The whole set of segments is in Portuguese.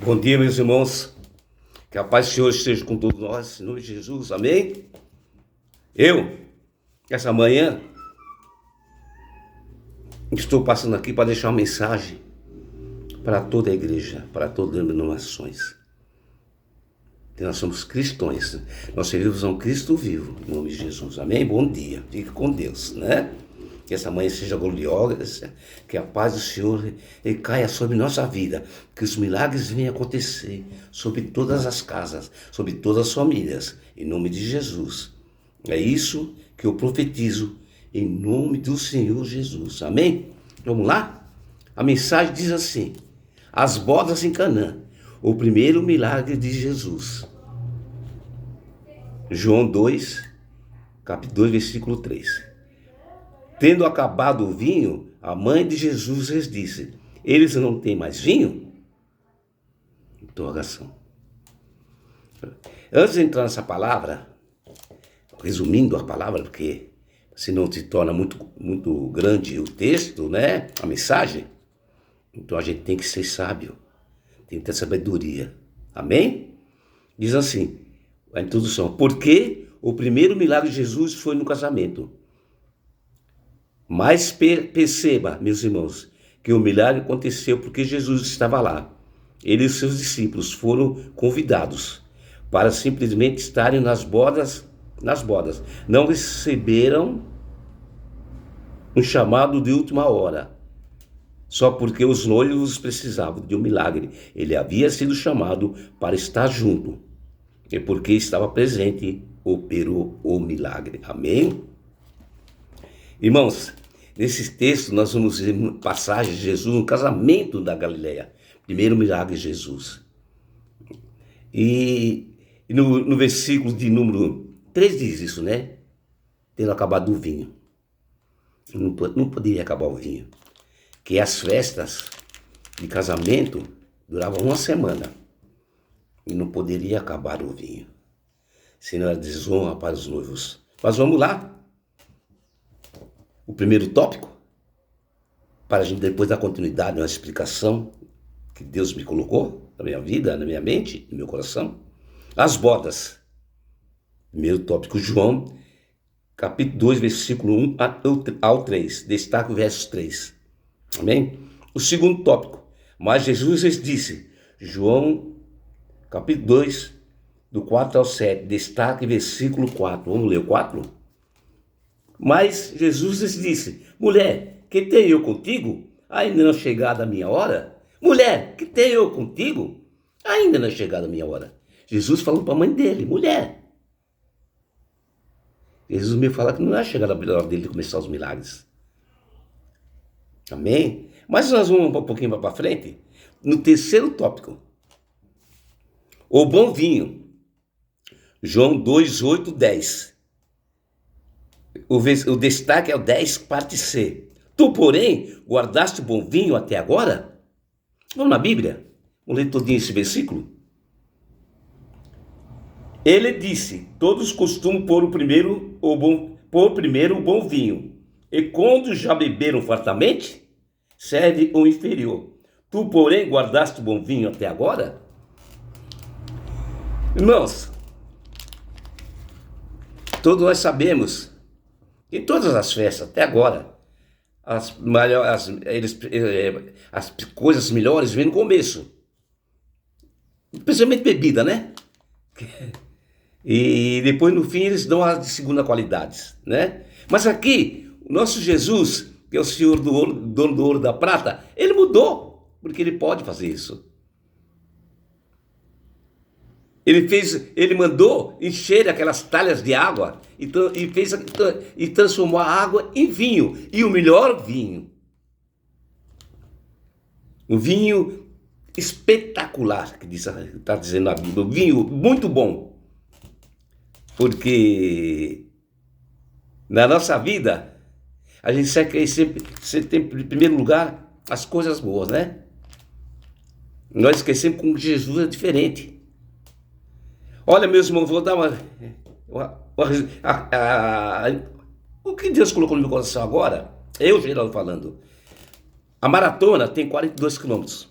Bom dia, meus irmãos. Que a paz do Senhor esteja com todos nós, em nome de Jesus, amém? Essa manhã, estou passando aqui para deixar uma mensagem para toda a igreja, para todas as denominações. Nós somos cristãos, nós servimos a um Cristo vivo, em nome de Jesus, amém? Bom dia, fique com Deus, né? Que essa manhã seja gloriosa, que a paz do Senhor caia sobre nossa vida, que os milagres venham acontecer sobre todas as casas, sobre todas as famílias, em nome de Jesus. É isso que eu profetizo, em nome do Senhor Jesus, amém? Vamos lá? A mensagem diz assim: as bodas em Canaã, o primeiro milagre de Jesus. João 2, capítulo 2, versículo 3. Tendo acabado o vinho, a mãe de Jesus lhes disse: eles não têm mais vinho? Interrogação. Antes de entrar nessa palavra, resumindo a palavra, porque senão se torna muito grande o texto, né? A mensagem. Então a gente tem que ser sábio, tem que ter sabedoria. Amém? Diz assim, a introdução: porque o primeiro milagre de Jesus foi no casamento. Mas perceba, meus irmãos, que o milagre aconteceu porque Jesus estava lá. Ele e seus discípulos foram convidados para simplesmente estarem nas bodas. Não receberam um chamado de última hora, só porque os noivos precisavam de um milagre. Ele havia sido chamado para estar junto, e porque estava presente, operou o milagre. Amém? Irmãos, nesse texto nós vamos ver passagens de Jesus no casamento da Galileia. Primeiro milagre de Jesus. E no versículo de número 3 diz isso, né? Tendo acabado o vinho. Não poderia acabar o vinho. Que as festas de casamento duravam uma semana. E não poderia acabar o vinho. Senão era desonra para os noivos. Mas vamos lá. O primeiro tópico, para a gente depois dar continuidade, uma explicação que Deus me colocou na minha vida, na minha mente, no meu coração. As bodas. Primeiro tópico, João, capítulo 2, versículo 1 ao 3. Destaque o verso 3. Amém? O segundo tópico, mas Jesus lhes disse. João, capítulo 2, do 4 ao 7. Destaque versículo 4. Vamos ler o 4? Mas Jesus lhes disse: mulher, que tenho eu contigo? Ainda não é chegada a minha hora? Mulher, que tenho eu contigo? Ainda não é chegada a minha hora. Jesus falou para a mãe dele: mulher. Jesus me fala que não é chegada a hora dele de começar os milagres. Amém? Mas nós vamos um pouquinho para frente. No terceiro tópico, o bom vinho. João 2, 8, 10. O destaque é o 10, parte C. Tu, porém, guardaste o bom vinho até agora? Vamos na Bíblia. Vamos ler todinho esse versículo. Ele disse: todos costumam pôr primeiro o bom vinho, e quando já beberam fartamente, serve o inferior. Tu, porém, guardaste o bom vinho até agora? Irmãos, todos nós sabemos, em todas as festas, até agora, as coisas melhores vêm no começo. Principalmente bebida, né? E depois, no fim, eles dão as de segunda qualidade, né? Mas aqui, o nosso Jesus, que é o Senhor dono do ouro e da prata, ele mudou, porque ele pode fazer isso. Ele mandou encher aquelas talhas de água e transformou a água em vinho, e o melhor vinho. Um vinho espetacular, que está dizendo a Bíblia, um vinho muito bom. Porque na nossa vida, a gente sempre tem em primeiro lugar as coisas boas, né? Nós esquecemos que com Jesus é diferente. Olha, meus irmãos, vou dar o que Deus colocou no meu coração agora, eu, Geraldo, falando. A maratona tem 42 quilômetros.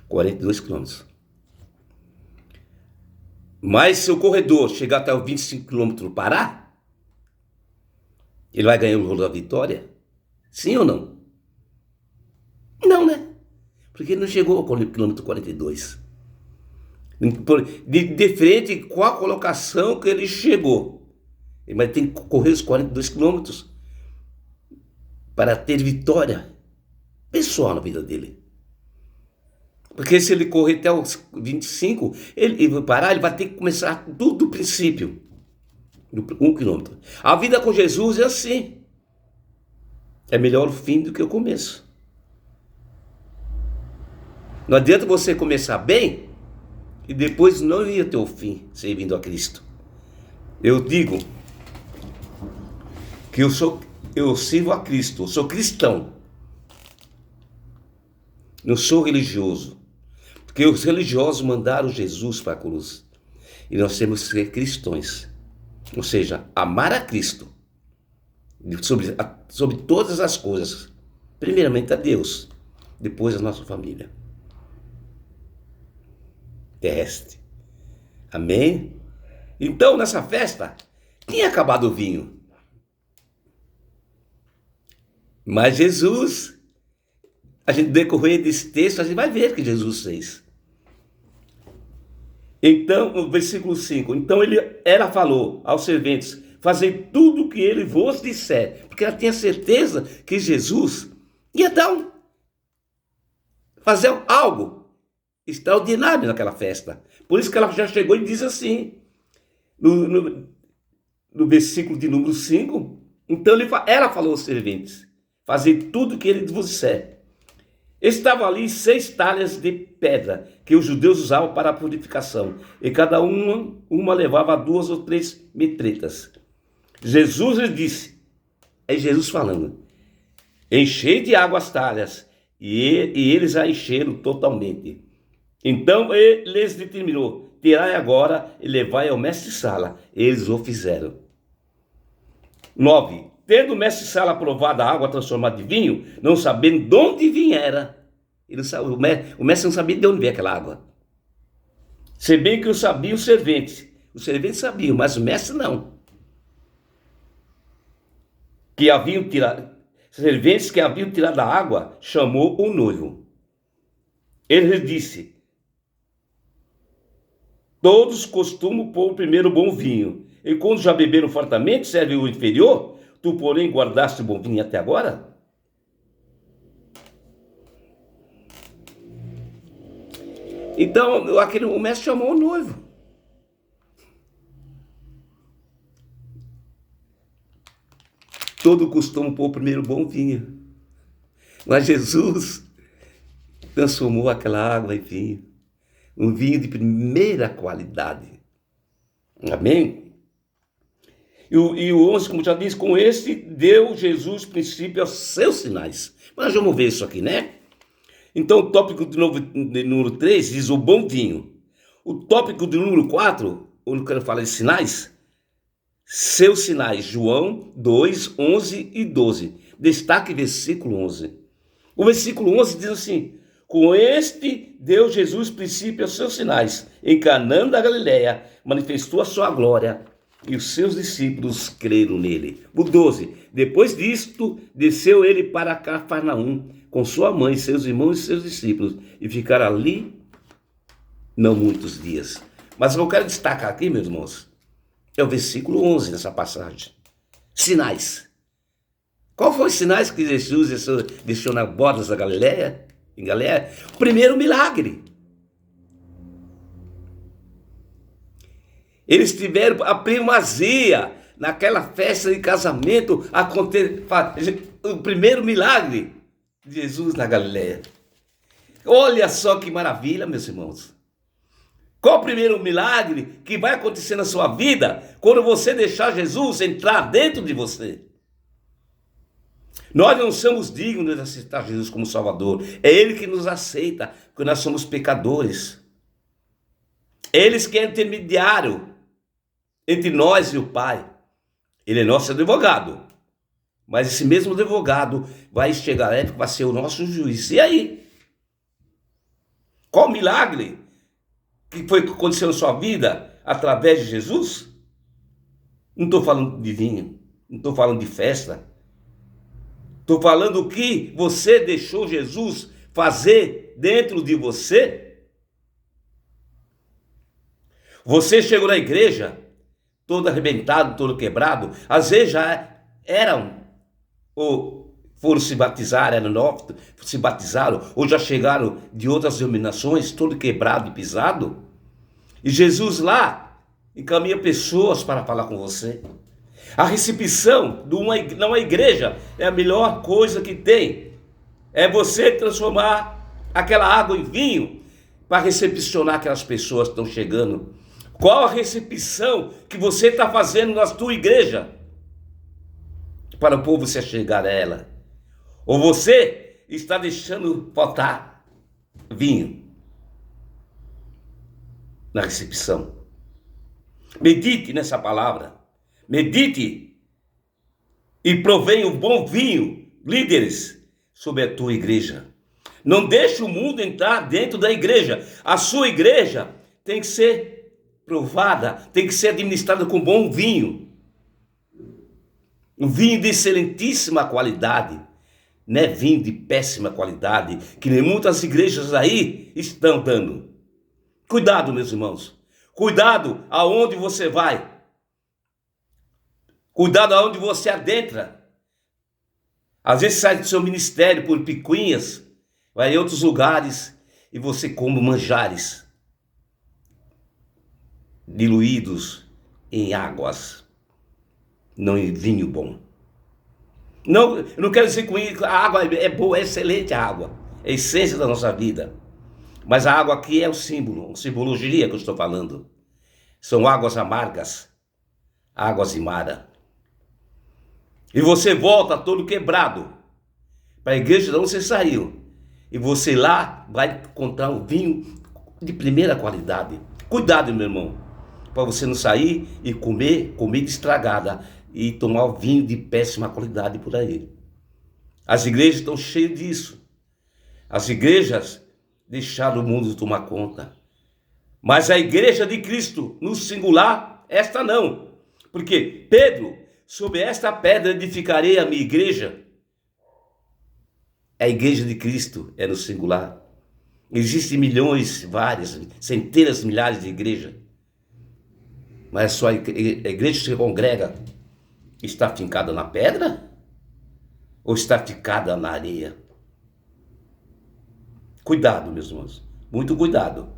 42 quilômetros. Mas se o corredor chegar até os 25 quilômetros parar, ele vai ganhar o gol da vitória? Sim ou não? Não, né? Porque ele não chegou ao quilômetro 42. De frente com a colocação que ele chegou. Mas tem que correr os 42 quilômetros para ter vitória pessoal na vida dele. Porque se ele correr até os 25, ele vai parar, ele vai ter que começar tudo do princípio. Do 1 quilômetro. A vida com Jesus é assim. É melhor o fim do que o começo. Não adianta você começar bem e depois não ir até o fim, servindo a Cristo. Eu digo que eu sirvo a Cristo, eu sou cristão. Não sou religioso. Porque os religiosos mandaram Jesus para a cruz. E nós temos que ser cristãos. Ou seja, amar a Cristo. Sobre todas as coisas. Primeiramente a Deus. Depois a nossa família terrestre. Amém? Então, nessa festa, tinha acabado o vinho. Mas Jesus, a gente decorrer desse texto, a gente vai ver o que Jesus fez. Então, no versículo 5, então ela falou aos serventes, fazei tudo o que ele vos disser, porque ela tinha certeza que Jesus ia fazer algo extraordinário naquela festa. Por isso que ela já chegou e diz assim, no versículo de número 5, então ela falou aos serventes, fazei tudo o que ele vos disser. Estavam ali 6 talhas de pedra que os judeus usavam para a purificação, e cada uma levava 2 ou 3 metretas. Jesus lhes disse, é Jesus falando, enchei de água as talhas, e eles a encheram totalmente. Então ele lhes determinou, tirai agora e levai ao mestre-sala. Eles o fizeram. 9. Tendo o mestre-sala provado a água transformada de vinho, não sabendo de onde viera, o mestre não sabia de onde veio aquela água. Se bem que o sabiam os serventes. Os serventes sabiam, mas o mestre não. Serventes que haviam tirado a água, chamou o noivo. Ele disse, todos costumam pôr primeiro o bom vinho, e quando já beberam fartamente, serve o inferior. Tu, porém, guardaste o bom vinho até agora? Então, o mestre chamou o noivo. Todo costume pôr primeiro o bom vinho. Mas Jesus transformou aquela água em vinho. Um vinho de primeira qualidade. Amém? E o 11, como já disse, com este deu Jesus princípio aos seus sinais. Mas vamos ver isso aqui, né? Então o tópico de número 3 diz o bom vinho. O tópico de número 4, onde eu quero falar de sinais, seus sinais, João 2, 11 e 12. Destaque versículo 11. O versículo 11 diz assim, com este deu Jesus princípio aos seus sinais. Em Canaã da Galileia manifestou a sua glória, e os seus discípulos creram nele. O 12. Depois disto, desceu ele para Cafarnaum, com sua mãe, seus irmãos e seus discípulos, e ficaram ali não muitos dias. Mas o que eu quero destacar aqui, meus irmãos, é o versículo 11 dessa passagem. Sinais. Qual foi os sinais que Jesus deixou nas bordas da Galileia? Em Galileia? O primeiro milagre. Eles tiveram a primazia naquela festa de casamento, o primeiro milagre de Jesus na Galileia. Olha só que maravilha, meus irmãos. Qual o primeiro milagre que vai acontecer na sua vida quando você deixar Jesus entrar dentro de você? Nós não somos dignos de aceitar Jesus como Salvador. É Ele que nos aceita, porque nós somos pecadores. Ele que é intermediário entre nós e o Pai. Ele é nosso advogado. Mas esse mesmo advogado vai chegar à época, vai ser o nosso juiz. E aí? Qual milagre que foi que aconteceu na sua vida através de Jesus? Não estou falando de vinho, não estou falando de festa. Estou falando o que você deixou Jesus fazer dentro de você. Você chegou na igreja todo arrebentado, todo quebrado. Às vezes já eram ou foram se batizar, eram novos, se batizaram, ou já chegaram de outras denominações, todo quebrado e pisado. E Jesus lá encaminha pessoas para falar com você. A recepção de uma igreja é a melhor coisa que tem. É você transformar aquela água em vinho para recepcionar aquelas pessoas que estão chegando. Qual a recepção que você está fazendo na tua igreja para o povo se chegar a ela? Ou você está deixando faltar vinho na recepção? Medite nessa palavra. Medite e provenha o bom vinho, líderes, sobre a tua igreja. Não deixe o mundo entrar dentro da igreja. A sua igreja tem que ser provada, tem que ser administrada com bom vinho. Um vinho de excelentíssima qualidade. Não é vinho de péssima qualidade, que nem muitas igrejas aí estão dando. Cuidado, meus irmãos. Cuidado aonde você vai. Cuidado aonde você adentra. Às vezes sai do seu ministério por picuinhas, vai em outros lugares e você come manjares diluídos em águas, não em vinho bom. Não, eu não quero dizer com isso que a água é boa, é excelente a água, é a essência da nossa vida. Mas a água aqui é o símbolo, a simbologia que eu estou falando. São águas amargas, águas de mara. E você volta todo quebrado para a igreja de onde você saiu. E você lá vai encontrar um vinho de primeira qualidade. Cuidado, meu irmão, para você não sair e comer comida estragada e tomar o vinho de péssima qualidade por aí. As igrejas estão cheias disso. As igrejas deixaram o mundo tomar conta. Mas a igreja de Cristo, no singular, esta não. Porque Pedro, sobre esta pedra edificarei a minha igreja. A igreja de Cristo é no singular. Existem milhões, várias, centenas, milhares de igrejas. Mas só a igreja que se congrega está fincada na pedra? Ou está fincada na areia? Cuidado, meus irmãos. Muito cuidado.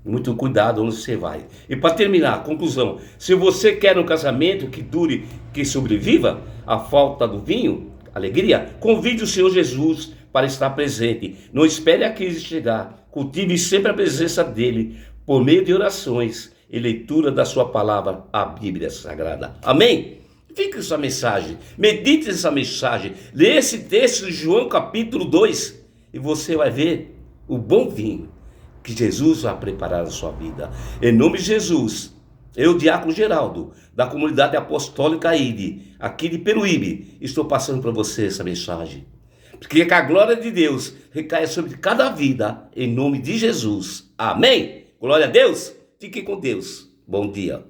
Muito cuidado onde você vai. E para terminar, conclusão. Se você quer um casamento que dure, que sobreviva à falta do vinho, alegria, convide o Senhor Jesus para estar presente. Não espere a crise chegar. Cultive sempre a presença dele por meio de orações e leitura da sua palavra, a Bíblia Sagrada. Amém? Fique com essa mensagem. Medite nessa mensagem. Lê esse texto de João capítulo 2 e você vai ver o bom vinho que Jesus vai preparar na sua vida. Em nome de Jesus, eu, Diácono Geraldo, da comunidade apostólica IDE, aqui de Peruíbe, estou passando para você essa mensagem. Porque que a glória de Deus recaia sobre cada vida, em nome de Jesus. Amém? Glória a Deus. Fique com Deus. Bom dia.